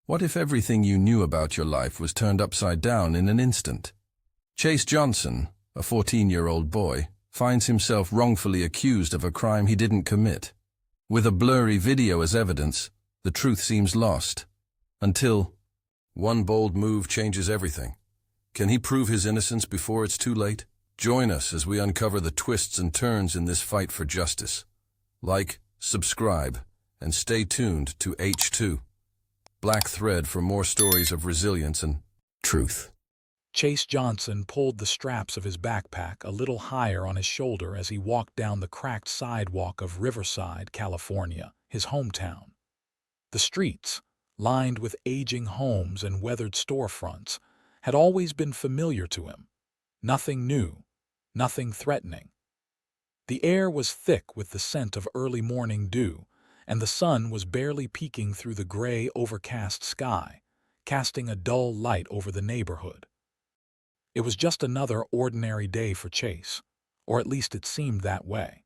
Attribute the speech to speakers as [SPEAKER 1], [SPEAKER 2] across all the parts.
[SPEAKER 1] What if everything you knew about your life was turned upside down in an instant? Chase Johnson, a 14-year-old boy, finds himself wrongfully accused of a crime he didn't commit. With a blurry video as evidence, the truth seems lost. Until one bold move changes everything. Can he prove his innocence before it's too late? Join us as we uncover the twists and turns in this fight for justice. Like, subscribe, and stay tuned to H2. Black Thread for more stories of resilience and truth.
[SPEAKER 2] Chase Johnson pulled the straps of his backpack a little higher on his shoulder as he walked down the cracked sidewalk of Riverside, California, his hometown. The streets, lined with aging homes and weathered storefronts, had always been familiar to him. Nothing new, nothing threatening. The air was thick with the scent of early morning dew, and the sun was barely peeking through the gray, overcast sky, casting a dull light over the neighborhood. It was just another ordinary day for Chase, or at least it seemed that way.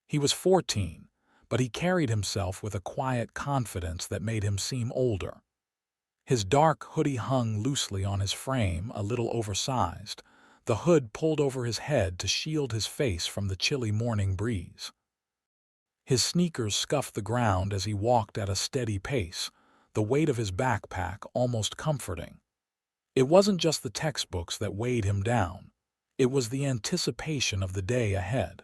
[SPEAKER 2] He was 14, but he carried himself with a quiet confidence that made him seem older. His dark hoodie hung loosely on his frame, a little oversized, the hood pulled over his head to shield his face from the chilly morning breeze. His sneakers scuffed the ground as he walked at a steady pace, the weight of his backpack almost comforting. It wasn't just the textbooks that weighed him down. It was the anticipation of the day ahead.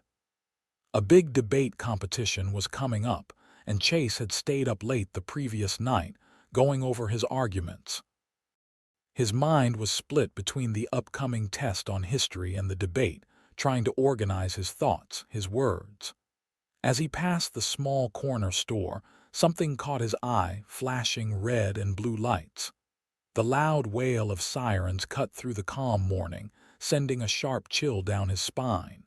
[SPEAKER 2] A big debate competition was coming up, and Chase had stayed up late the previous night, going over his arguments. His mind was split between the upcoming test on history and the debate, trying to organize his thoughts, his words. As he passed the small corner store, something caught his eye, flashing red and blue lights. The loud wail of sirens cut through the calm morning, sending a sharp chill down his spine.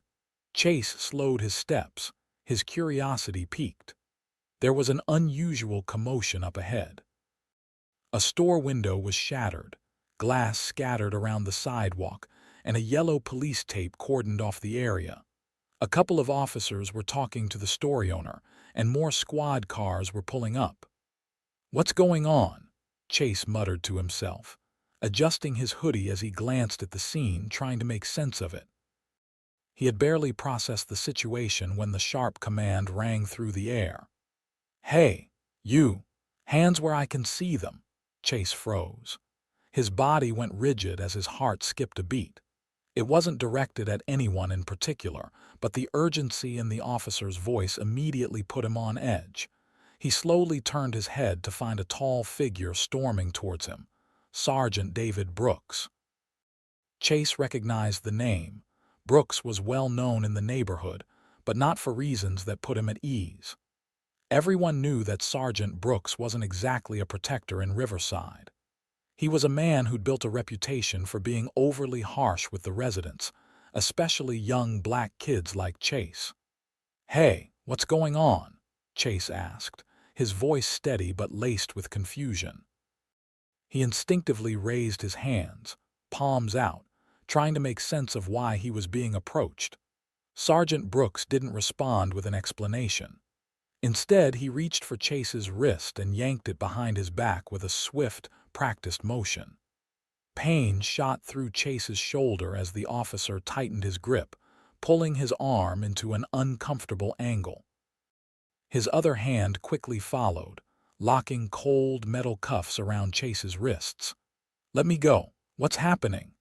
[SPEAKER 2] Chase slowed his steps, his curiosity piqued. There was an unusual commotion up ahead. A store window was shattered, glass scattered around the sidewalk, and a yellow police tape cordoned off the area. A couple of officers were talking to the store owner, and more squad cars were pulling up. "What's going on?" Chase muttered to himself, adjusting his hoodie as he glanced at the scene, trying to make sense of it. He had barely processed the situation when the sharp command rang through the air. "Hey, you! Hands where I can see them!" Chase froze. His body went rigid as his heart skipped a beat. It wasn't directed at anyone in particular, but the urgency in the officer's voice immediately put him on edge. He slowly turned his head to find a tall figure storming towards him, Sergeant David Brooks. Chase recognized the name. Brooks was well known in the neighborhood, but not for reasons that put him at ease. Everyone knew that Sergeant Brooks wasn't exactly a protector in Riverside. He was a man who'd built a reputation for being overly harsh with the residents, especially young black kids like Chase. "Hey, what's going on?" Chase asked, his voice steady but laced with confusion. He instinctively raised his hands, palms out, trying to make sense of why he was being approached. Sergeant Brooks didn't respond with an explanation. Instead, he reached for Chase's wrist and yanked it behind his back with a swift, practiced motion. Pain shot through Chase's shoulder as the officer tightened his grip, pulling his arm into an uncomfortable angle. His other hand quickly followed, locking cold metal cuffs around Chase's wrists. "Let me go. What's happening?"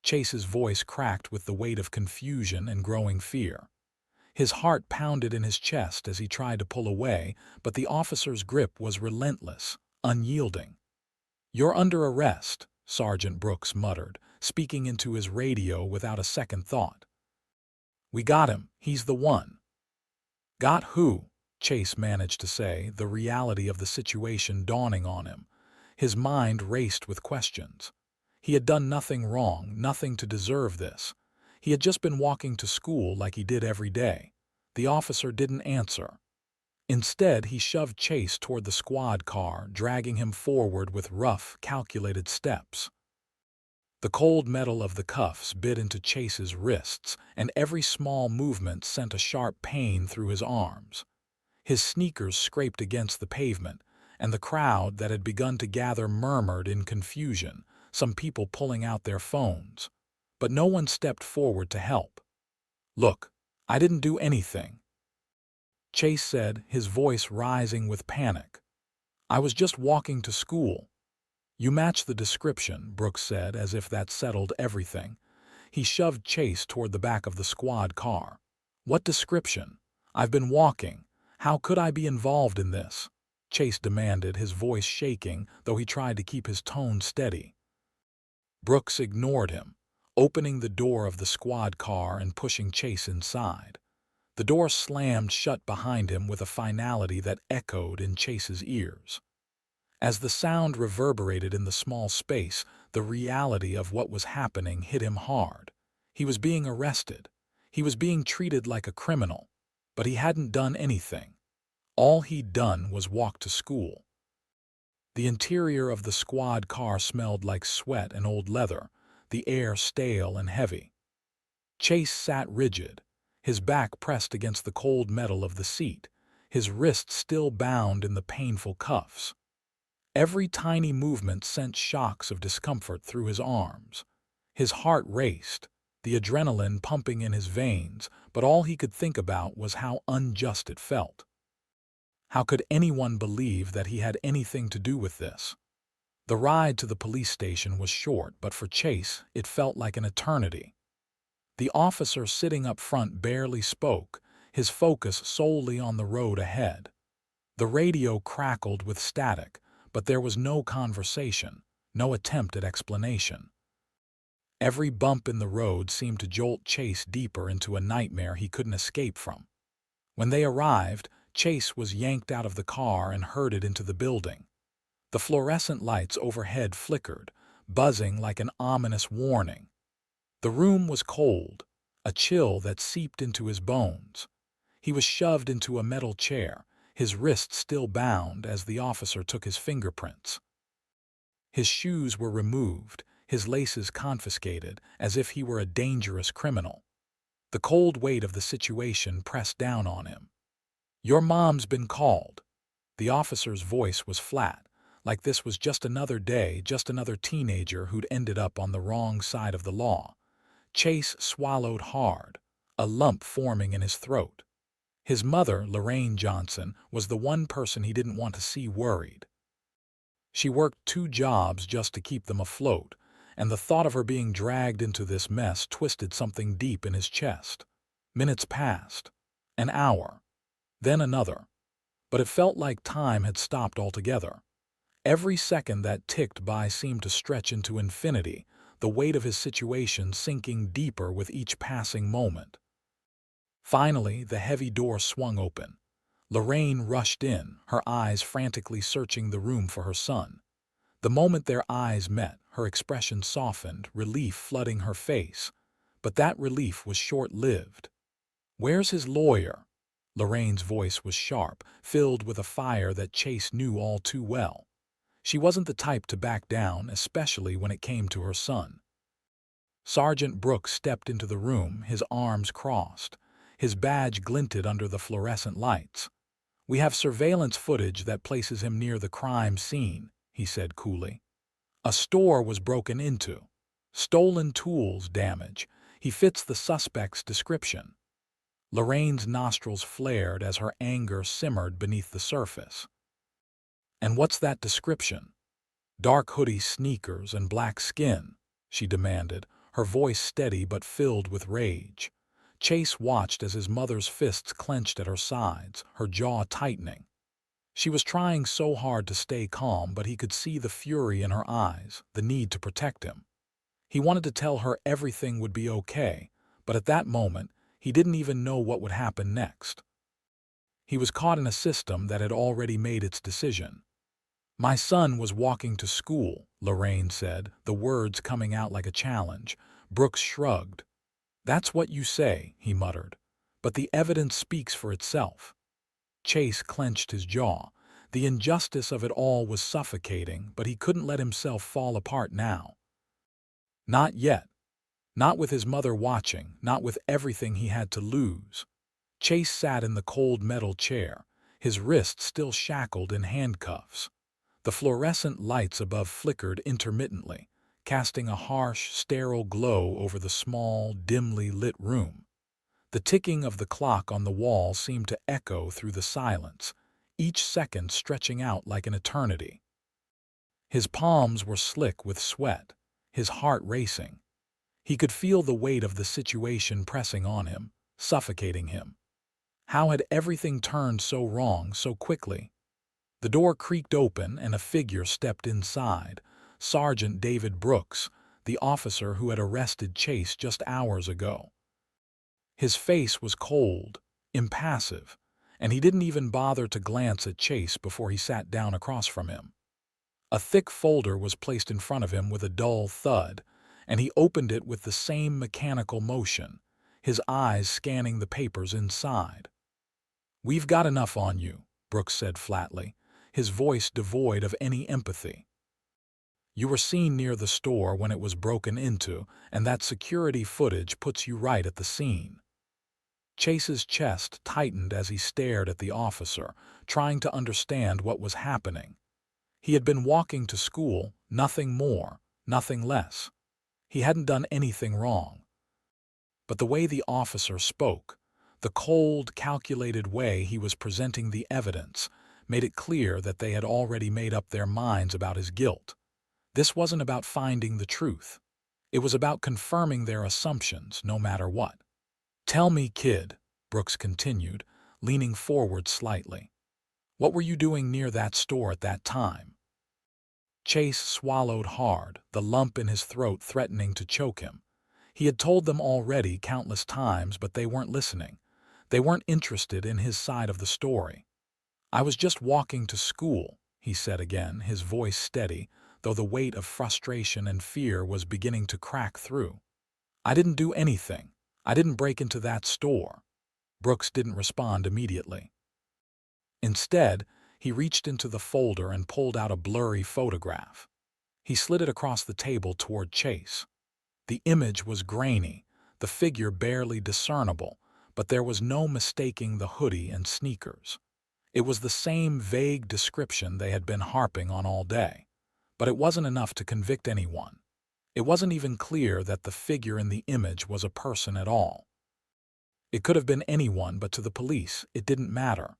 [SPEAKER 2] Chase's voice cracked with the weight of confusion and growing fear. His heart pounded in his chest as he tried to pull away, but the officer's grip was relentless, unyielding. "You're under arrest," Sergeant Brooks muttered, speaking into his radio without a second thought. "We got him. He's the one." "Got who?" Chase managed to say, the reality of the situation dawning on him. His mind raced with questions. He had done nothing wrong, nothing to deserve this. He had just been walking to school like he did every day. The officer didn't answer. Instead, he shoved Chase toward the squad car, dragging him forward with rough, calculated steps. The cold metal of the cuffs bit into Chase's wrists, and every small movement sent a sharp pain through his arms. His sneakers scraped against the pavement, and the crowd that had begun to gather murmured in confusion, some people pulling out their phones. But no one stepped forward to help. "Look, I didn't do anything," Chase said, his voice rising with panic. "I was just walking to school." "You match the description," Brooks said, as if that settled everything. He shoved Chase toward the back of the squad car. "What description? I've been walking. How could I be involved in this?" Chase demanded, his voice shaking, though he tried to keep his tone steady. Brooks ignored him, opening the door of the squad car and pushing Chase inside. The door slammed shut behind him with a finality that echoed in Chase's ears. As the sound reverberated in the small space, the reality of what was happening hit him hard. He was being arrested. He was being treated like a criminal. But he hadn't done anything. All he'd done was walk to school. The interior of the squad car smelled like sweat and old leather, the air stale and heavy. Chase sat rigid, his back pressed against the cold metal of the seat, his wrists still bound in the painful cuffs. Every tiny movement sent shocks of discomfort through his arms. His heart raced, the adrenaline pumping in his veins, but all he could think about was how unjust it felt. How could anyone believe that he had anything to do with this? The ride to the police station was short, but for Chase, it felt like an eternity. The officer sitting up front barely spoke, his focus solely on the road ahead. The radio crackled with static, but there was no conversation, no attempt at explanation. Every bump in the road seemed to jolt Chase deeper into a nightmare he couldn't escape from. When they arrived, Chase was yanked out of the car and herded into the building. The fluorescent lights overhead flickered, buzzing like an ominous warning. The room was cold, a chill that seeped into his bones. He was shoved into a metal chair, his wrists still bound as the officer took his fingerprints. His shoes were removed, his laces confiscated, as if he were a dangerous criminal. The cold weight of the situation pressed down on him. "Your mom's been called." The officer's voice was flat, like this was just another day, just another teenager who'd ended up on the wrong side of the law. Chase swallowed hard, a lump forming in his throat. His mother, Lorraine Johnson, was the one person he didn't want to see worried. She worked 2 jobs just to keep them afloat, and the thought of her being dragged into this mess twisted something deep in his chest. Minutes passed, an hour, then another, but it felt like time had stopped altogether. Every second that ticked by seemed to stretch into infinity, the weight of his situation sinking deeper with each passing moment. Finally, the heavy door swung open. Lorraine rushed in, her eyes frantically searching the room for her son. The moment their eyes met, her expression softened, relief flooding her face. But that relief was short-lived. "Where's his lawyer?" Lorraine's voice was sharp, filled with a fire that Chase knew all too well. She wasn't the type to back down, especially when it came to her son. Sergeant Brooks stepped into the room, his arms crossed. His badge glinted under the fluorescent lights. "We have surveillance footage that places him near the crime scene," he said coolly. "A store was broken into. Stolen tools damage. He fits the suspect's description." Lorraine's nostrils flared as her anger simmered beneath the surface. "And what's that description?" "Dark hoodie, sneakers, and black skin," she demanded, her voice steady but filled with rage. Chase watched as his mother's fists clenched at her sides, her jaw tightening. She was trying so hard to stay calm, but he could see the fury in her eyes, the need to protect him. He wanted to tell her everything would be okay, but at that moment, he didn't even know what would happen next. He was caught in a system that had already made its decision. "My son was walking to school," Lorraine said, the words coming out like a challenge. Brooks shrugged. "That's what you say," he muttered, "but the evidence speaks for itself." Chase clenched his jaw. The injustice of it all was suffocating, but he couldn't let himself fall apart now. Not yet. Not with his mother watching, not with everything he had to lose. Chase sat in the cold metal chair, his wrists still shackled in handcuffs. The fluorescent lights above flickered intermittently, casting a harsh, sterile glow over the small, dimly lit room. The ticking of the clock on the wall seemed to echo through the silence, each second stretching out like an eternity. His palms were slick with sweat, his heart racing. He could feel the weight of the situation pressing on him, suffocating him. How had everything turned so wrong so quickly? The door creaked open and a figure stepped inside, Sergeant David Brooks, the officer who had arrested Chase just hours ago. His face was cold, impassive, and he didn't even bother to glance at Chase before he sat down across from him. A thick folder was placed in front of him with a dull thud, and he opened it with the same mechanical motion, his eyes scanning the papers inside. "We've got enough on you," Brooks said flatly, his voice devoid of any empathy. "You were seen near the store when it was broken into, and that security footage puts you right at the scene." Chase's chest tightened as he stared at the officer, trying to understand what was happening. He had been walking to school, nothing more, nothing less. He hadn't done anything wrong. But the way the officer spoke, the cold, calculated way he was presenting the evidence, made it clear that they had already made up their minds about his guilt. This wasn't about finding the truth. It was about confirming their assumptions, no matter what. "Tell me, kid," Brooks continued, leaning forward slightly. "What were you doing near that store at that time?" Chase swallowed hard, the lump in his throat threatening to choke him. He had told them already countless times, but they weren't listening. They weren't interested in his side of the story. "I was just walking to school," he said again, his voice steady, though the weight of frustration and fear was beginning to crack through. "I didn't do anything. I didn't break into that store." Brooks didn't respond immediately. Instead, he reached into the folder and pulled out a blurry photograph. He slid it across the table toward Chase. The image was grainy, the figure barely discernible, but there was no mistaking the hoodie and sneakers. It was the same vague description they had been harping on all day. But it wasn't enough to convict anyone. It wasn't even clear that the figure in the image was a person at all. It could have been anyone, but to the police, it didn't matter.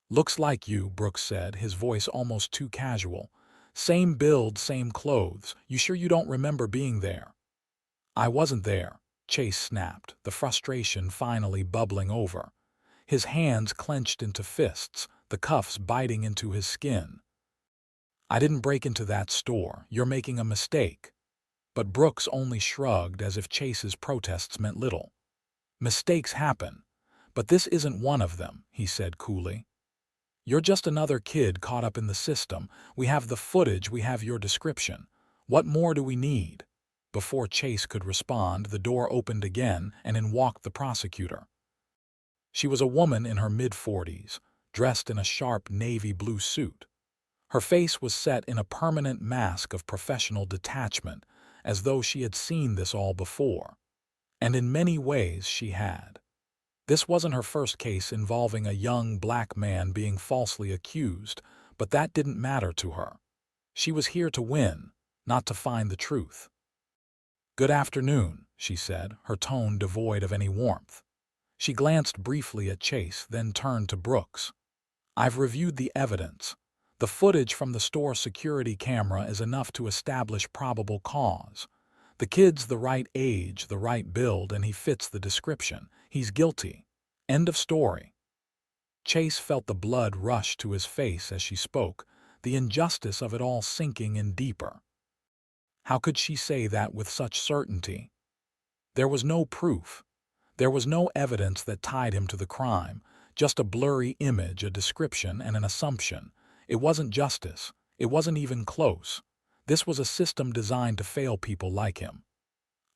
[SPEAKER 2] "Looks like you," Brooks said, his voice almost too casual. "Same build, same clothes. You sure you don't remember being there?" "I wasn't there," Chase snapped, the frustration finally bubbling over. His hands clenched into fists, the cuffs biting into his skin. "I didn't break into that store. You're making a mistake." But Brooks only shrugged as if Chase's protests meant little. "Mistakes happen, but this isn't one of them," he said coolly. "You're just another kid caught up in the system. We have the footage, we have your description. What more do we need?" Before Chase could respond, the door opened again, and in walked the prosecutor. She was a woman in her mid-40s, dressed in a sharp navy blue suit. Her face was set in a permanent mask of professional detachment, as though she had seen this all before. And in many ways she had. This wasn't her first case involving a young black man being falsely accused, but that didn't matter to her. She was here to win, not to find the truth. "Good afternoon," she said, her tone devoid of any warmth. She glanced briefly at Chase, then turned to Brooks. "I've reviewed the evidence. The footage from the store security camera is enough to establish probable cause. The kid's the right age, the right build, and he fits the description. He's guilty. End of story." Chase felt the blood rush to his face as she spoke, the injustice of it all sinking in deeper. How could she say that with such certainty? There was no proof. There was no evidence that tied him to the crime, just a blurry image, a description, and an assumption. It wasn't justice. It wasn't even close. This was a system designed to fail people like him.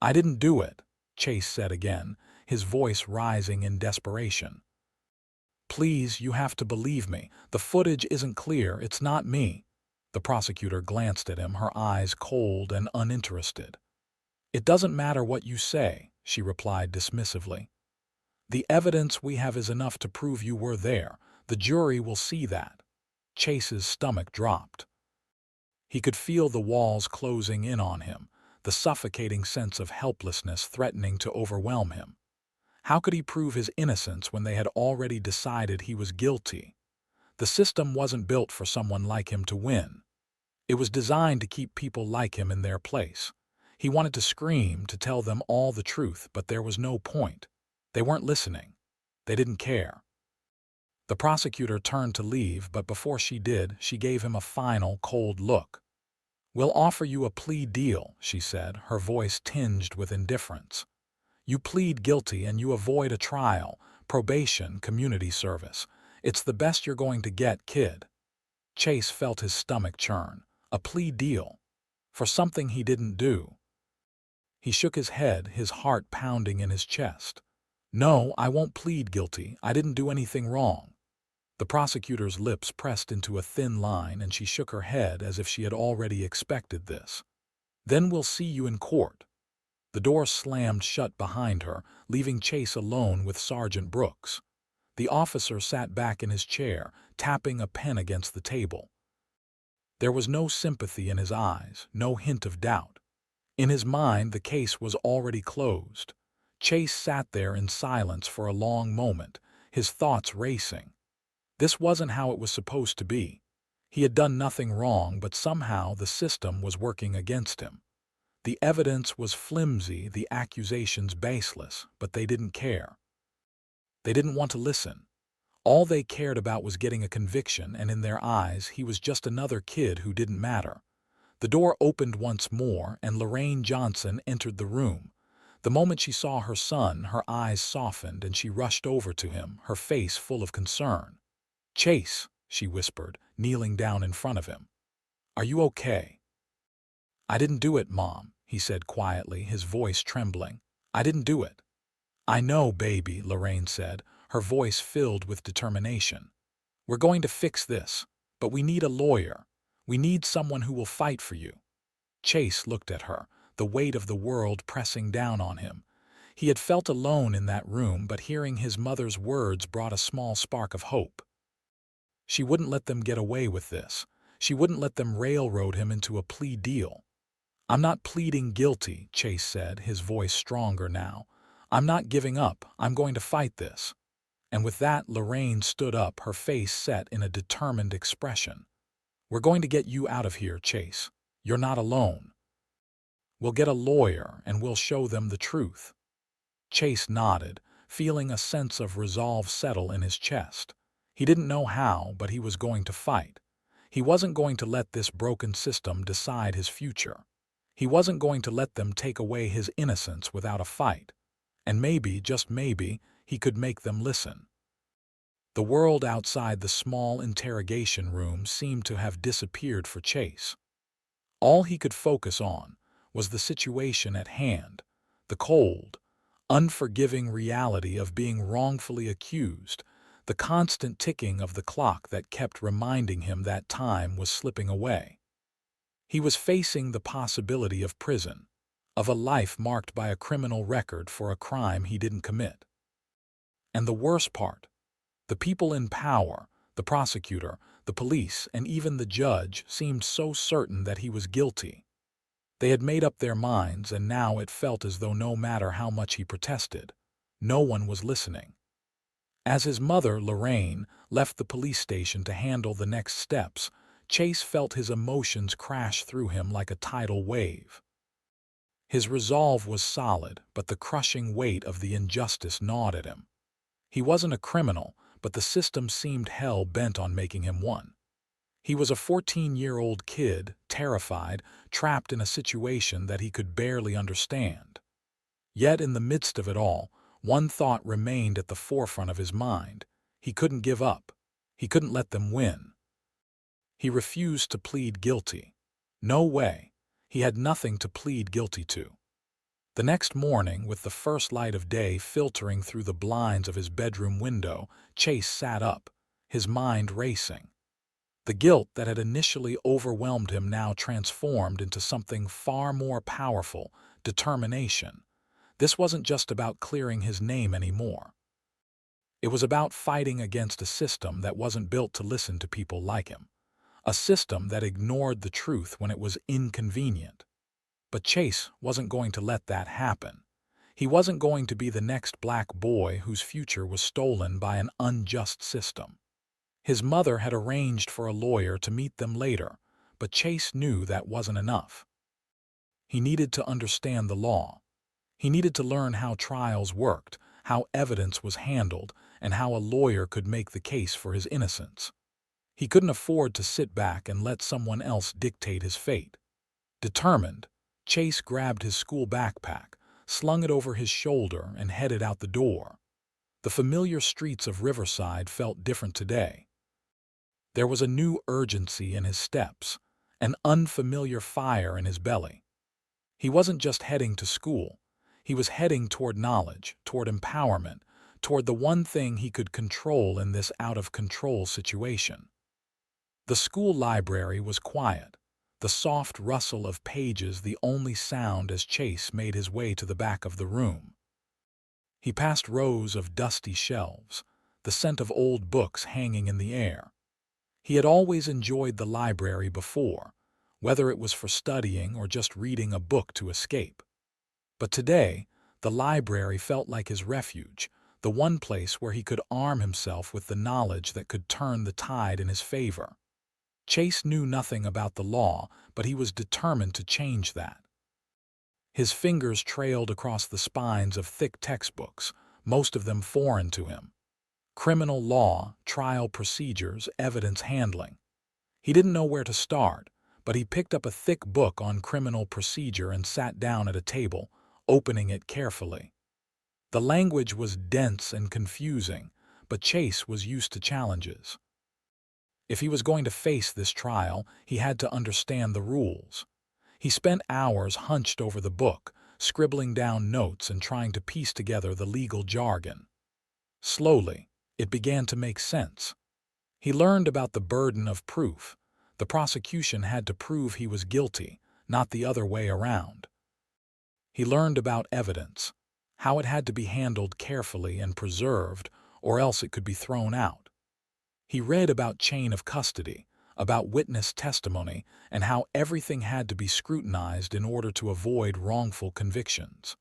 [SPEAKER 2] "I didn't do it," Chase said again, his voice rising in desperation. "Please, you have to believe me. The footage isn't clear. It's not me." The prosecutor glanced at him, her eyes cold and uninterested. "It doesn't matter what you say," she replied dismissively. "The evidence we have is enough to prove you were there. The jury will see that. Chase's stomach dropped. He could feel the walls closing in on him, the suffocating sense of helplessness threatening to overwhelm him. How could he prove his innocence when they had already decided he was guilty? The system wasn't built for someone like him to win. It was designed to keep people like him in their place. He wanted to scream, to tell them all the truth, but there was no point. They weren't listening. They didn't care. The prosecutor turned to leave, but before she did, she gave him a final, cold look. "We'll offer you a plea deal," she said, her voice tinged with indifference. "You plead guilty and you avoid a trial, probation, community service. It's the best you're going to get, kid." Chase felt his stomach churn. A plea deal? For something he didn't do? He shook his head, his heart pounding in his chest. "No, I won't plead guilty. I didn't do anything wrong." The prosecutor's lips pressed into a thin line, and she shook her head as if she had already expected this. "Then we'll see you in court." The door slammed shut behind her, leaving Chase alone with Sergeant Brooks. The officer sat back in his chair, tapping a pen against the table. There was no sympathy in his eyes, no hint of doubt. In his mind, the case was already closed. Chase sat there in silence for a long moment, his thoughts racing. This wasn't how it was supposed to be. He had done nothing wrong, but somehow the system was working against him. The evidence was flimsy, the accusations baseless, but they didn't care. They didn't want to listen. All they cared about was getting a conviction, and in their eyes, he was just another kid who didn't matter. The door opened once more, and Lorraine Johnson entered the room. The moment she saw her son, her eyes softened, and she rushed over to him, her face full of concern. "Chase," she whispered, kneeling down in front of him. "Are you okay?" "I didn't do it, Mom," he said quietly, his voice trembling. "I didn't do it." "I know, baby," Lorraine said, her voice filled with determination. "We're going to fix this, but we need a lawyer. We need someone who will fight for you." Chase looked at her, the weight of the world pressing down on him. He had felt alone in that room, but hearing his mother's words brought a small spark of hope. She wouldn't let them get away with this. She wouldn't let them railroad him into a plea deal. "I'm not pleading guilty," Chase said, his voice stronger now. "I'm not giving up. I'm going to fight this." And with that, Lorraine stood up, her face set in a determined expression. "We're going to get you out of here, Chase. You're not alone. We'll get a lawyer, and we'll show them the truth." Chase nodded, feeling a sense of resolve settle in his chest. He didn't know how, but he was going to fight. He wasn't going to let this broken system decide his future. He wasn't going to let them take away his innocence without a fight. And maybe, just maybe, he could make them listen. The world outside the small interrogation room seemed to have disappeared for Chase. All he could focus on was the situation at hand, the cold, unforgiving reality of being wrongfully accused, the constant ticking of the clock that kept reminding him that time was slipping away. He was facing the possibility of prison, of a life marked by a criminal record for a crime he didn't commit. And the worst part, the people in power, the prosecutor, the police, and even the judge seemed so certain that he was guilty. They had made up their minds, and now it felt as though no matter how much he protested, no one was listening. As his mother, Lorraine, left the police station to handle the next steps, Chase felt his emotions crash through him like a tidal wave. His resolve was solid, but the crushing weight of the injustice gnawed at him. He wasn't a criminal, but the system seemed hell-bent on making him one. He was a 14-year-old kid, terrified, trapped in a situation that he could barely understand. Yet in the midst of it all, one thought remained at the forefront of his mind. He couldn't give up. He couldn't let them win. He refused to plead guilty. No way. He had nothing to plead guilty to. The next morning, with the first light of day filtering through the blinds of his bedroom window, Chase sat up, his mind racing. The guilt that had initially overwhelmed him now transformed into something far more powerful: determination. This wasn't just about clearing his name anymore. It was about fighting against a system that wasn't built to listen to people like him, a system that ignored the truth when it was inconvenient. But Chase wasn't going to let that happen. He wasn't going to be the next black boy whose future was stolen by an unjust system. His mother had arranged for a lawyer to meet them later, but Chase knew that wasn't enough. He needed to understand the law. He needed to learn how trials worked, how evidence was handled, and how a lawyer could make the case for his innocence. He couldn't afford to sit back and let someone else dictate his fate. Determined, Chase grabbed his school backpack, slung it over his shoulder, and headed out the door. The familiar streets of Riverside felt different today. There was a new urgency in his steps, an unfamiliar fire in his belly. He wasn't just heading to school. He was heading toward knowledge, toward empowerment, toward the one thing he could control in this out-of-control situation. The school library was quiet, the soft rustle of pages the only sound as Chase made his way to the back of the room. He passed rows of dusty shelves, the scent of old books hanging in the air. He had always enjoyed the library before, whether it was for studying or just reading a book to escape. But today, the library felt like his refuge, the one place where he could arm himself with the knowledge that could turn the tide in his favor. Chase knew nothing about the law, but he was determined to change that. His fingers trailed across the spines of thick textbooks, most of them foreign to him. Criminal law, trial procedures, evidence handling. He didn't know where to start, but he picked up a thick book on criminal procedure and sat down at a table, opening it carefully. The language was dense and confusing, but Chase was used to challenges. If he was going to face this trial, he had to understand the rules. He spent hours hunched over the book, scribbling down notes and trying to piece together the legal jargon. Slowly, it began to make sense. He learned about the burden of proof. The prosecution had to prove he was guilty, not the other way around. He learned about evidence, how it had to be handled carefully and preserved, or else it could be thrown out. He read about chain of custody, about witness testimony, and how everything had to be scrutinized in order to avoid wrongful convictions.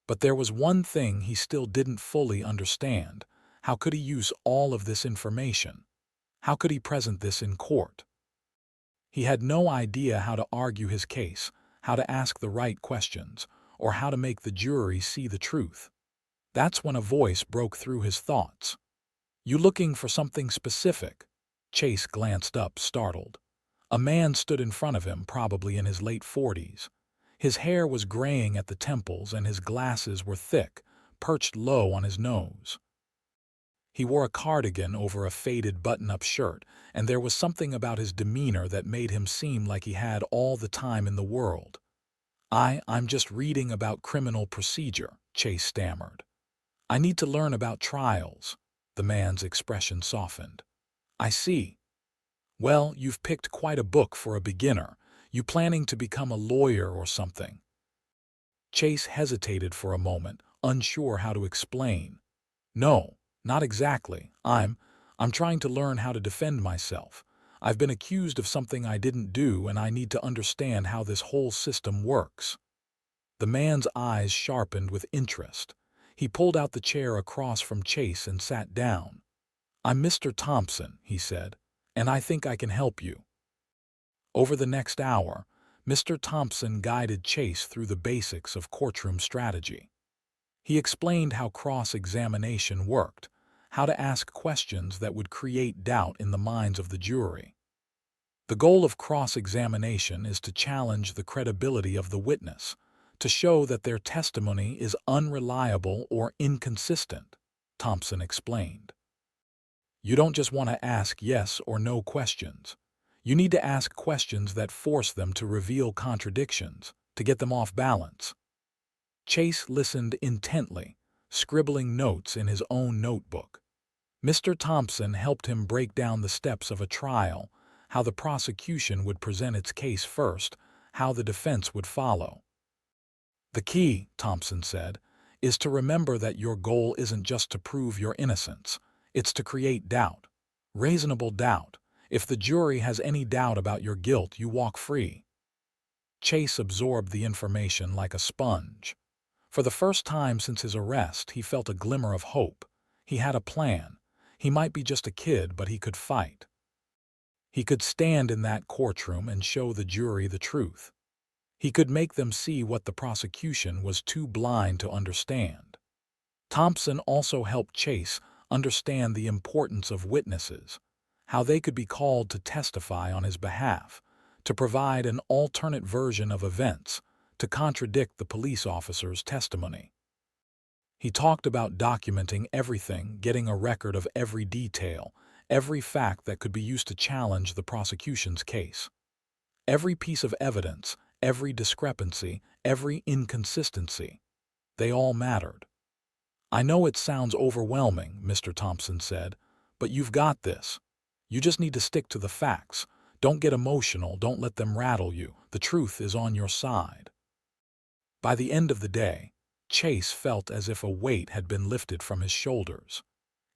[SPEAKER 2] But there was one thing he still didn't fully understand. How could he use all of this information? How could he present this in court? He had no idea how to argue his case, how to ask the right questions, or how to make the jury see the truth. That's when a voice broke through his thoughts. "You looking for something specific?" Chase glanced up, startled. A man stood in front of him, probably in his late 40s. His hair was graying at the temples and his glasses were thick, perched low on his nose. He wore a cardigan over a faded button-up shirt, and there was something about his demeanor that made him seem like he had all the time in the world. I'm just reading about criminal procedure," Chase stammered. "I need to learn about trials." The man's expression softened. "I see. Well, you've picked quite a book for a beginner. You planning to become a lawyer or something?" Chase hesitated for a moment, unsure how to explain. "No, not exactly. I'm trying to learn how to defend myself. I've been accused of something I didn't do, and I need to understand how this whole system works." The man's eyes sharpened with interest. He pulled out the chair across from Chase and sat down. "I'm Mr. Thompson," he said, "and I think I can help you." Over the next hour, Mr. Thompson guided Chase through the basics of courtroom strategy. He explained how cross-examination worked, how to ask questions that would create doubt in the minds of the jury. The goal of cross-examination is to challenge the credibility of the witness, to show that their testimony is unreliable or inconsistent, Thompson explained. You don't just want to ask yes or no questions. You need to ask questions that force them to reveal contradictions, to get them off balance. Chase listened intently, scribbling notes in his own notebook. Mr. Thompson helped him break down the steps of a trial, how the prosecution would present its case first, how the defense would follow. "The key," Thompson said, is to remember that your goal isn't just to prove your innocence. It's to create doubt. Reasonable doubt. If the jury has any doubt about your guilt, you walk free. Chase absorbed the information like a sponge. For the first time since his arrest, he felt a glimmer of hope. He had a plan. He might be just a kid, but he could fight. He could stand in that courtroom and show the jury the truth. He could make them see what the prosecution was too blind to understand. Thompson also helped Chase understand the importance of witnesses, how they could be called to testify on his behalf, to provide an alternate version of events, to contradict the police officer's testimony. He talked about documenting everything, getting a record of every detail, every fact that could be used to challenge the prosecution's case. Every piece of evidence, every discrepancy, every inconsistency, they all mattered. "I know it sounds overwhelming," Mr. Thompson said, "but you've got this. You just need to stick to the facts. Don't get emotional, don't let them rattle you. The truth is on your side." By the end of the day, Chase felt as if a weight had been lifted from his shoulders.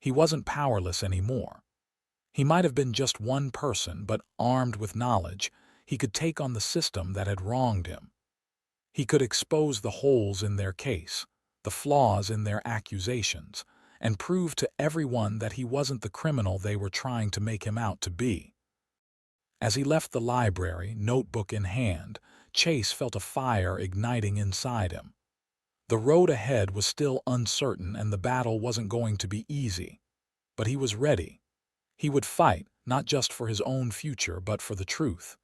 [SPEAKER 2] He wasn't powerless anymore. He might have been just one person, but armed with knowledge, he could take on the system that had wronged him. He could expose the holes in their case, the flaws in their accusations, and prove to everyone that he wasn't the criminal they were trying to make him out to be. As he left the library, notebook in hand, Chase felt a fire igniting inside him. The road ahead was still uncertain and the battle wasn't going to be easy. But he was ready. He would fight, not just for his own future, but for the truth.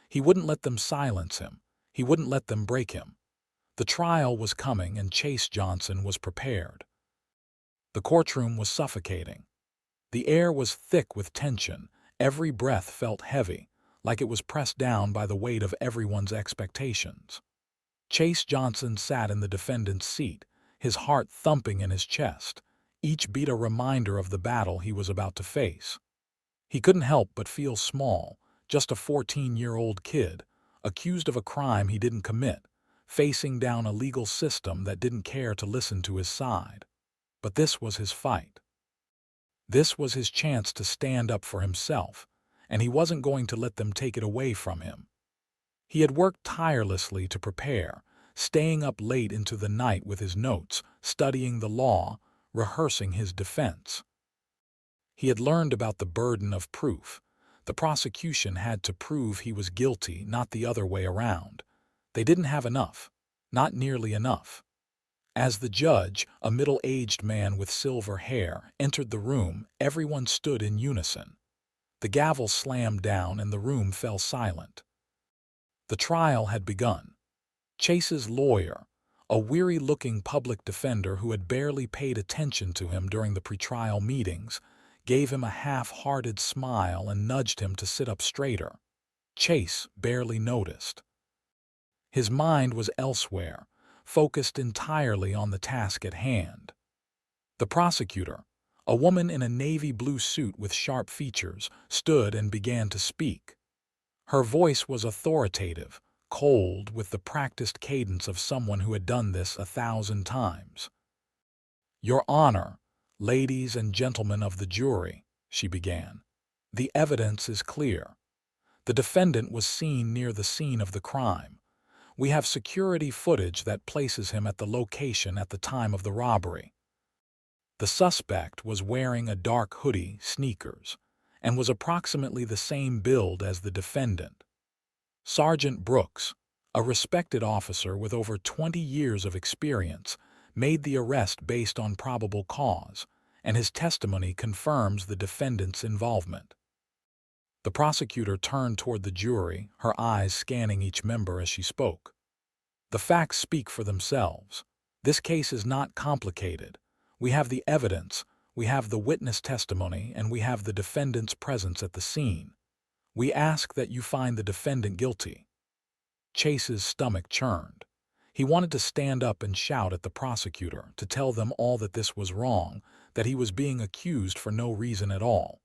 [SPEAKER 2] He wouldn't let them silence him. He wouldn't let them break him. The trial was coming and Chase Johnson was prepared. The courtroom was suffocating. The air was thick with tension. Every breath felt heavy, like it was pressed down by the weight of everyone's expectations. Chase Johnson sat in the defendant's seat, his heart thumping in his chest, each beat a reminder of the battle he was about to face. He couldn't help but feel small, just a 14-year-old kid, accused of a crime he didn't commit, facing down a legal system that didn't care to listen to his side. But this was his fight. This was his chance to stand up for himself, and he wasn't going to let them take it away from him. He had worked tirelessly to prepare, staying up late into the night with his notes, studying the law, rehearsing his defense. He had learned about the burden of proof. The prosecution had to prove he was guilty, not the other way around. They didn't have enough, not nearly enough. As the judge, a middle-aged man with silver hair, entered the room, everyone stood in unison. The gavel slammed down and the room fell silent. The trial had begun. Chase's lawyer, a weary-looking public defender who had barely paid attention to him during the pretrial meetings, gave him a half-hearted smile and nudged him to sit up straighter. Chase barely noticed. His mind was elsewhere, focused entirely on the task at hand. The prosecutor, a woman in a navy blue suit with sharp features, stood and began to speak. Her voice was authoritative, cold, with the practiced cadence of someone who had done this 1,000 times. "Your Honor, ladies and gentlemen of the jury," she began, "the evidence is clear. The defendant was seen near the scene of the crime. We have security footage that places him at the location at the time of the robbery. The suspect was wearing a dark hoodie, sneakers, and was approximately the same build as the defendant. Sergeant Brooks, a respected officer with over 20 years of experience, made the arrest based on probable cause, and his testimony confirms the defendant's involvement." The prosecutor turned toward the jury, her eyes scanning each member as she spoke. "The facts speak for themselves. This case is not complicated. We have the evidence, we have the witness testimony, and we have the defendant's presence at the scene. We ask that you find the defendant guilty." Chase's stomach churned. He wanted to stand up and shout at the prosecutor, to tell them all that this was wrong, that he was being accused for no reason at all.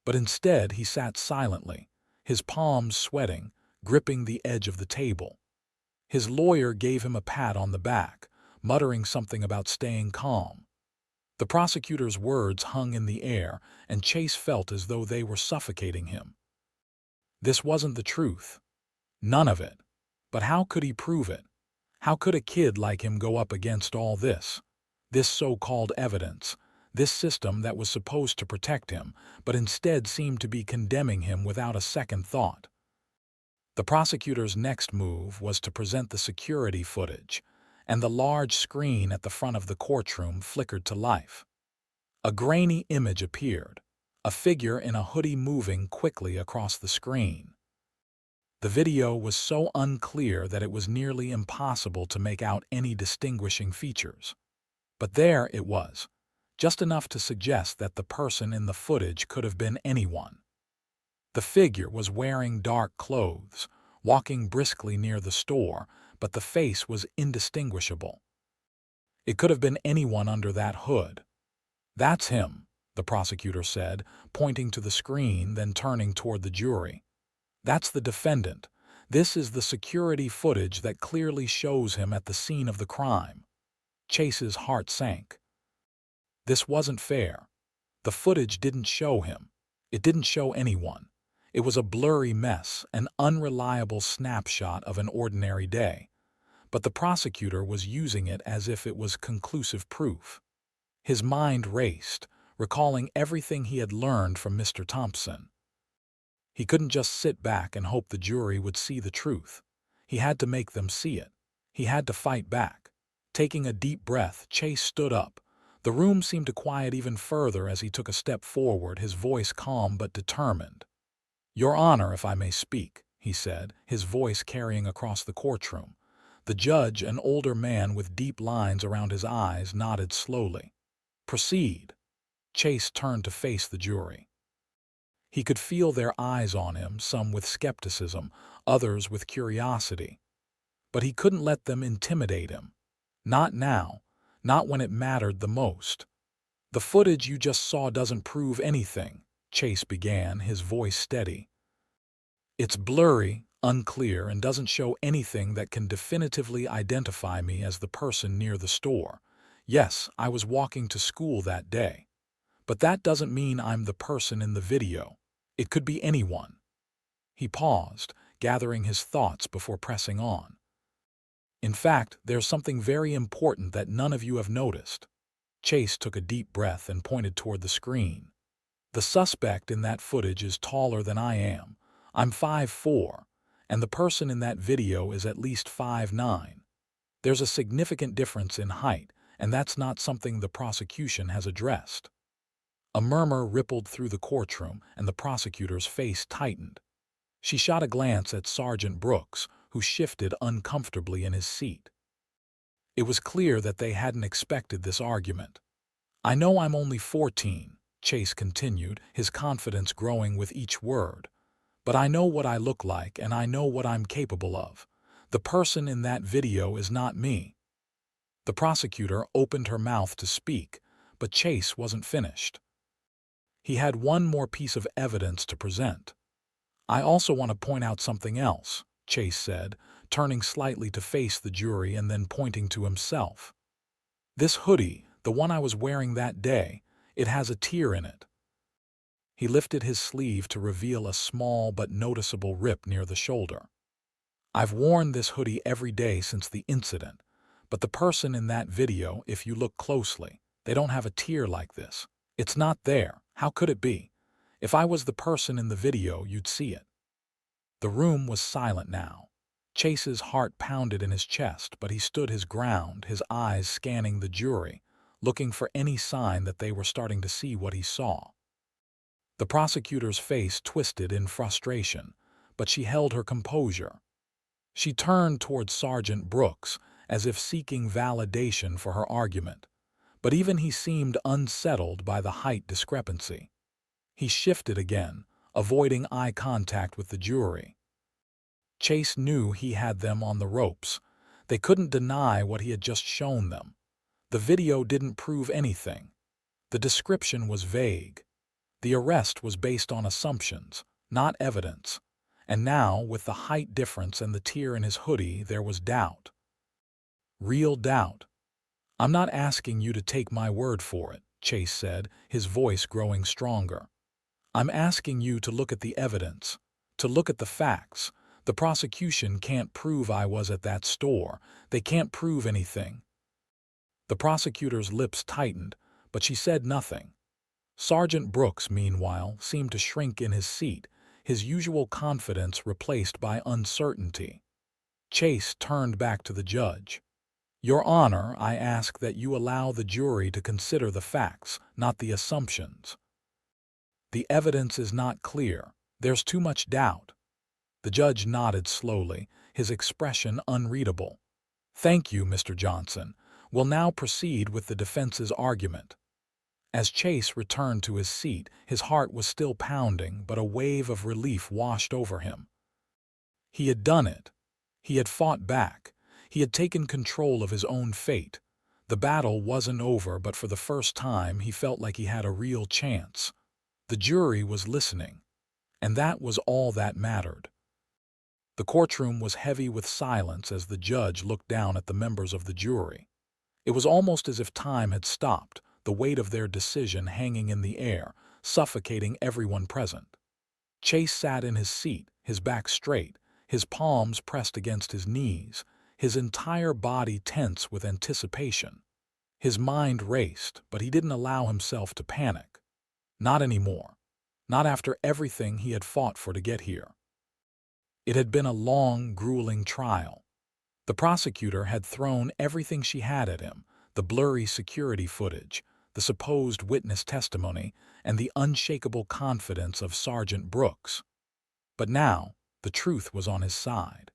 [SPEAKER 2] But instead he sat silently, his palms sweating, gripping the edge of the table. His lawyer gave him a pat on the back, muttering something about staying calm. The prosecutor's words hung in the air, and Chase felt as though they were suffocating him. This wasn't the truth. None of it. But how could he prove it? How could a kid like him go up against all this? This so-called evidence, this system that was supposed to protect him, but instead seemed to be condemning him without a second thought. The prosecutor's next move was to present the security footage, and the large screen at the front of the courtroom flickered to life. A grainy image appeared, a figure in a hoodie moving quickly across the screen. The video was so unclear that it was nearly impossible to make out any distinguishing features. But there it was, just enough to suggest that the person in the footage could have been anyone. The figure was wearing dark clothes, walking briskly near the store, but the face was indistinguishable. It could have been anyone under that hood. "That's him," the prosecutor said, pointing to the screen, then turning toward the jury. "That's the defendant. This is the security footage that clearly shows him at the scene of the crime." Chase's heart sank. This wasn't fair. The footage didn't show him. It didn't show anyone. It was a blurry mess, an unreliable snapshot of an ordinary day. But the prosecutor was using it as if it was conclusive proof. His mind raced, recalling everything he had learned from Mr. Thompson. He couldn't just sit back and hope the jury would see the truth. He had to make them see it. He had to fight back. Taking a deep breath, Chase stood up. The room seemed to quiet even further as he took a step forward, his voice calm but determined. "Your Honor, if I may speak," he said, his voice carrying across the courtroom. The judge, an older man with deep lines around his eyes, nodded slowly. "Proceed." Chase turned to face the jury. He could feel their eyes on him, some with skepticism, others with curiosity. But he couldn't let them intimidate him. Not now, not when it mattered the most. "The footage you just saw doesn't prove anything," Chase began, his voice steady. "It's blurry, unclear, and doesn't show anything that can definitively identify me as the person near the store. Yes, I was walking to school that day. But that doesn't mean I'm the person in the video. It could be anyone." He paused, gathering his thoughts before pressing on. "In fact, there's something very important that none of you have noticed." Chase took a deep breath and pointed toward the screen. "The suspect in that footage is taller than I am. I'm 5'4", and the person in that video is at least 5'9". There's a significant difference in height, and that's not something the prosecution has addressed." A murmur rippled through the courtroom, and the prosecutor's face tightened. She shot a glance at Sergeant Brooks, who shifted uncomfortably in his seat. It was clear that they hadn't expected this argument. "I know I'm only 14, Chase continued, his confidence growing with each word. "But I know what I look like, and I know what I'm capable of. The person in that video is not me." The prosecutor opened her mouth to speak, but Chase wasn't finished. He had one more piece of evidence to present. "I also want to point out something else," Chase said, turning slightly to face the jury and then pointing to himself. "This hoodie, the one I was wearing that day, it has a tear in it." He lifted his sleeve to reveal a small but noticeable rip near the shoulder. "I've worn this hoodie every day since the incident, but the person in that video, if you look closely, they don't have a tear like this. It's not there. How could it be? If I was the person in the video, you'd see it." The room was silent now. Chase's heart pounded in his chest, but he stood his ground, his eyes scanning the jury, looking for any sign that they were starting to see what he saw. The prosecutor's face twisted in frustration, but she held her composure. She turned toward Sergeant Brooks, as if seeking validation for her argument, but even he seemed unsettled by the height discrepancy. He shifted again, avoiding eye contact with the jury. Chase knew he had them on the ropes. They couldn't deny what he had just shown them. The video didn't prove anything. The description was vague. The arrest was based on assumptions, not evidence. And now, with the height difference and the tear in his hoodie, there was doubt. Real doubt. "I'm not asking you to take my word for it," Chase said, his voice growing stronger. "I'm asking you to look at the evidence, to look at the facts. The prosecution can't prove I was at that store. They can't prove anything." The prosecutor's lips tightened, but she said nothing. Sergeant Brooks, meanwhile, seemed to shrink in his seat, his usual confidence replaced by uncertainty. Chase turned back to the judge. "Your Honor, I ask that you allow the jury to consider the facts, not the assumptions. The evidence is not clear. There's too much doubt." The judge nodded slowly, his expression unreadable. "Thank you, Mr. Johnson. We'll now proceed with the defense's argument." As Chase returned to his seat, his heart was still pounding, but a wave of relief washed over him. He had done it. He had fought back. He had taken control of his own fate. The battle wasn't over, but for the first time he felt like he had a real chance. The jury was listening, and that was all that mattered. The courtroom was heavy with silence as the judge looked down at the members of the jury. It was almost as if time had stopped, the weight of their decision hanging in the air, suffocating everyone present. Chase sat in his seat, his back straight, his palms pressed against his knees, his entire body tense with anticipation. His mind raced, but he didn't allow himself to panic. Not anymore. Not after everything he had fought for to get here. It had been a long, grueling trial. The prosecutor had thrown everything she had at him, the blurry security footage, the supposed witness testimony, and the unshakable confidence of Sergeant Brooks. But now, the truth was on his side.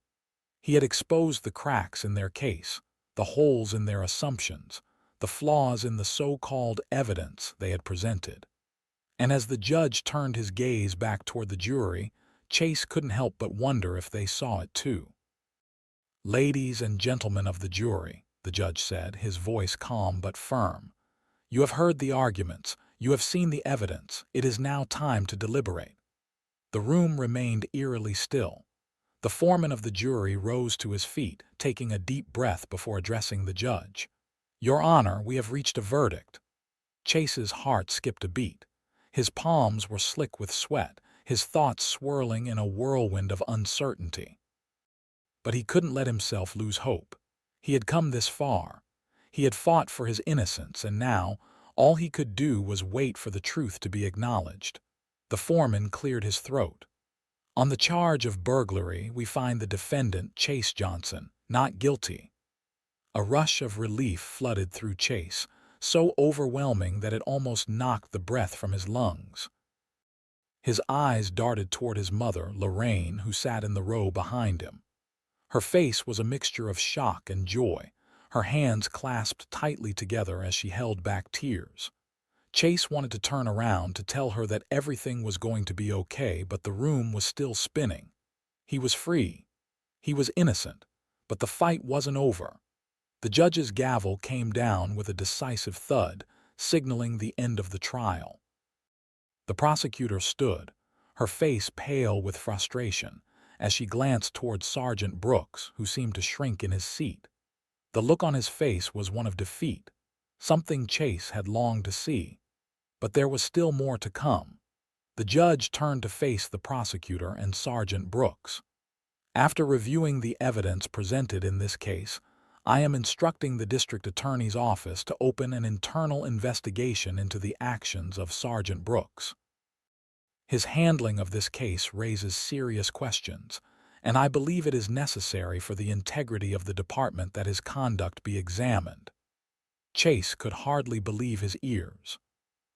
[SPEAKER 2] He had exposed the cracks in their case, the holes in their assumptions, the flaws in the so-called evidence they had presented. And as the judge turned his gaze back toward the jury, Chase couldn't help but wonder if they saw it too. "Ladies and gentlemen of the jury," the judge said, his voice calm but firm, "you have heard the arguments, you have seen the evidence, it is now time to deliberate." The room remained eerily still. The foreman of the jury rose to his feet, taking a deep breath before addressing the judge. "Your Honor, we have reached a verdict." Chase's heart skipped a beat. His palms were slick with sweat, his thoughts swirling in a whirlwind of uncertainty. But he couldn't let himself lose hope. He had come this far. He had fought for his innocence, and now all he could do was wait for the truth to be acknowledged. The foreman cleared his throat. "On the charge of burglary, we find the defendant, Chase Johnson, not guilty." A rush of relief flooded through Chase, so overwhelming that it almost knocked the breath from his lungs. His eyes darted toward his mother, Lorraine, who sat in the row behind him. Her face was a mixture of shock and joy, her hands clasped tightly together as she held back tears. Chase wanted to turn around to tell her that everything was going to be okay, but the room was still spinning. He was free. He was innocent. But the fight wasn't over. The judge's gavel came down with a decisive thud, signaling the end of the trial. The prosecutor stood, her face pale with frustration, as she glanced toward Sergeant Brooks, who seemed to shrink in his seat. The look on his face was one of defeat, something Chase had longed to see. But there was still more to come. The judge turned to face the prosecutor and Sergeant Brooks. "After reviewing the evidence presented in this case, I am instructing the district attorney's office to open an internal investigation into the actions of Sergeant Brooks. His handling of this case raises serious questions, and I believe it is necessary for the integrity of the department that his conduct be examined." Chase could hardly believe his ears.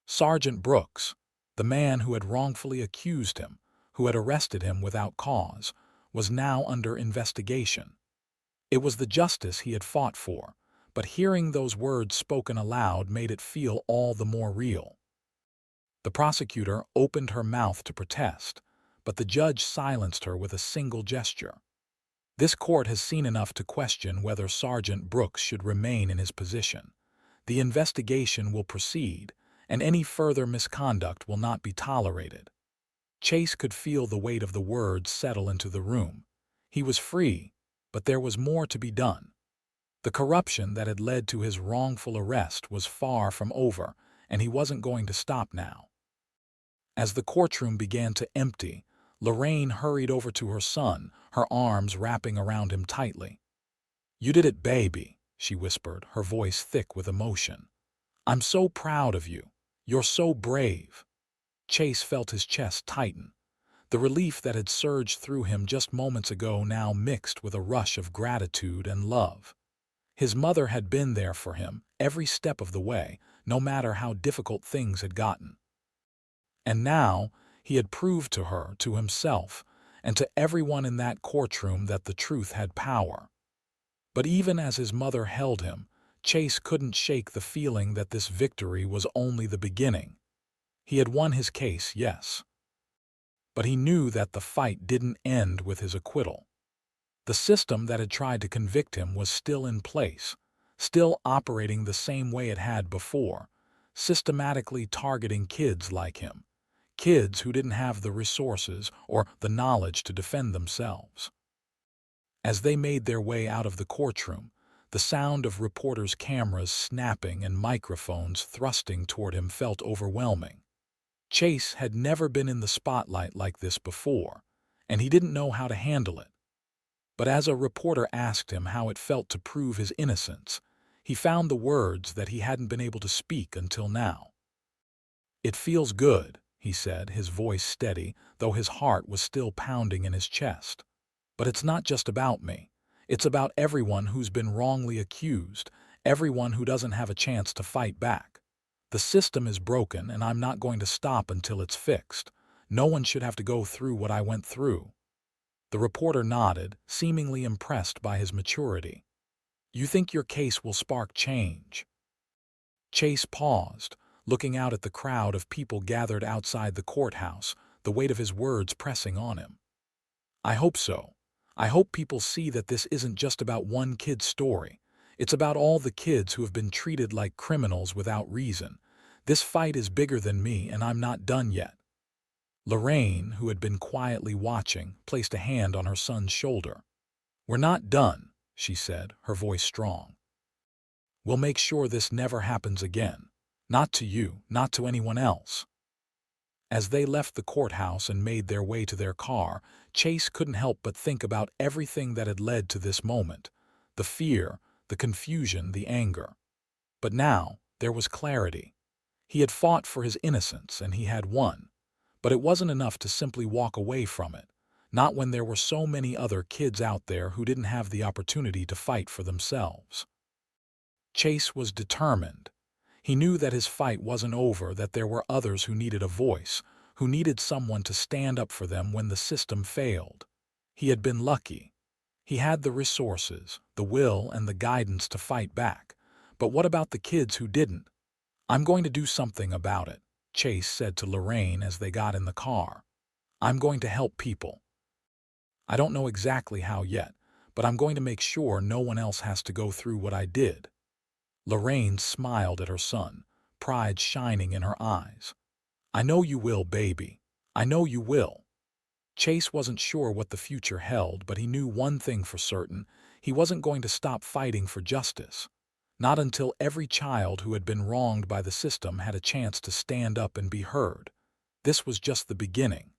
[SPEAKER 2] Sergeant Brooks, the man who had wrongfully accused him, who had arrested him without cause, was now under investigation. It was the justice he had fought for, but hearing those words spoken aloud made it feel all the more real. The prosecutor opened her mouth to protest, but the judge silenced her with a single gesture. "This court has seen enough to question whether Sergeant Brooks should remain in his position. The investigation will proceed, and any further misconduct will not be tolerated." Chase could feel the weight of the words settle into the room. He was free, but there was more to be done. The corruption that had led to his wrongful arrest was far from over, and he wasn't going to stop now. As the courtroom began to empty, Lorraine hurried over to her son, her arms wrapping around him tightly. "You did it, baby," she whispered, her voice thick with emotion. "I'm so proud of you. You're so brave." Chase felt his chest tighten. The relief that had surged through him just moments ago now mixed with a rush of gratitude and love. His mother had been there for him every step of the way, no matter how difficult things had gotten. And now he had proved to her, to himself, and to everyone in that courtroom that the truth had power. But even as his mother held him, Chase couldn't shake the feeling that this victory was only the beginning. He had won his case, yes. But he knew that the fight didn't end with his acquittal. The system that had tried to convict him was still in place, still operating the same way it had before, systematically targeting kids like him, kids who didn't have the resources or the knowledge to defend themselves. As they made their way out of the courtroom, the sound of reporters' cameras snapping and microphones thrusting toward him felt overwhelming. Chase had never been in the spotlight like this before, and he didn't know how to handle it. But as a reporter asked him how it felt to prove his innocence, he found the words that he hadn't been able to speak until now. "It feels good," he said, his voice steady, though his heart was still pounding in his chest. "But it's not just about me. It's about everyone who's been wrongly accused, everyone who doesn't have a chance to fight back. The system is broken, and I'm not going to stop until it's fixed. No one should have to go through what I went through." The reporter nodded, seemingly impressed by his maturity. "You think your case will spark change?" Chase paused, looking out at the crowd of people gathered outside the courthouse, the weight of his words pressing on him. "I hope so. I hope people see that this isn't just about one kid's story. It's about all the kids who have been treated like criminals without reason. This fight is bigger than me, and I'm not done yet." Lorraine, who had been quietly watching, placed a hand on her son's shoulder. "We're not done," she said, her voice strong. "We'll make sure this never happens again. Not to you, not to anyone else." As they left the courthouse and made their way to their car, Chase couldn't help but think about everything that had led to this moment. The fear, the confusion, the anger. But now, there was clarity. He had fought for his innocence, and he had won. But it wasn't enough to simply walk away from it, not when there were so many other kids out there who didn't have the opportunity to fight for themselves. Chase was determined. He knew that his fight wasn't over, that there were others who needed a voice, who needed someone to stand up for them when the system failed. He had been lucky. He had the resources, the will, and the guidance to fight back. But what about the kids who didn't? "I'm going to do something about it," Chase said to Lorraine as they got in the car. "I'm going to help people. I don't know exactly how yet, but I'm going to make sure no one else has to go through what I did." Lorraine smiled at her son, pride shining in her eyes. "I know you will, baby. I know you will." Chase wasn't sure what the future held, but he knew one thing for certain: he wasn't going to stop fighting for justice. Not until every child who had been wronged by the system had a chance to stand up and be heard. This was just the beginning.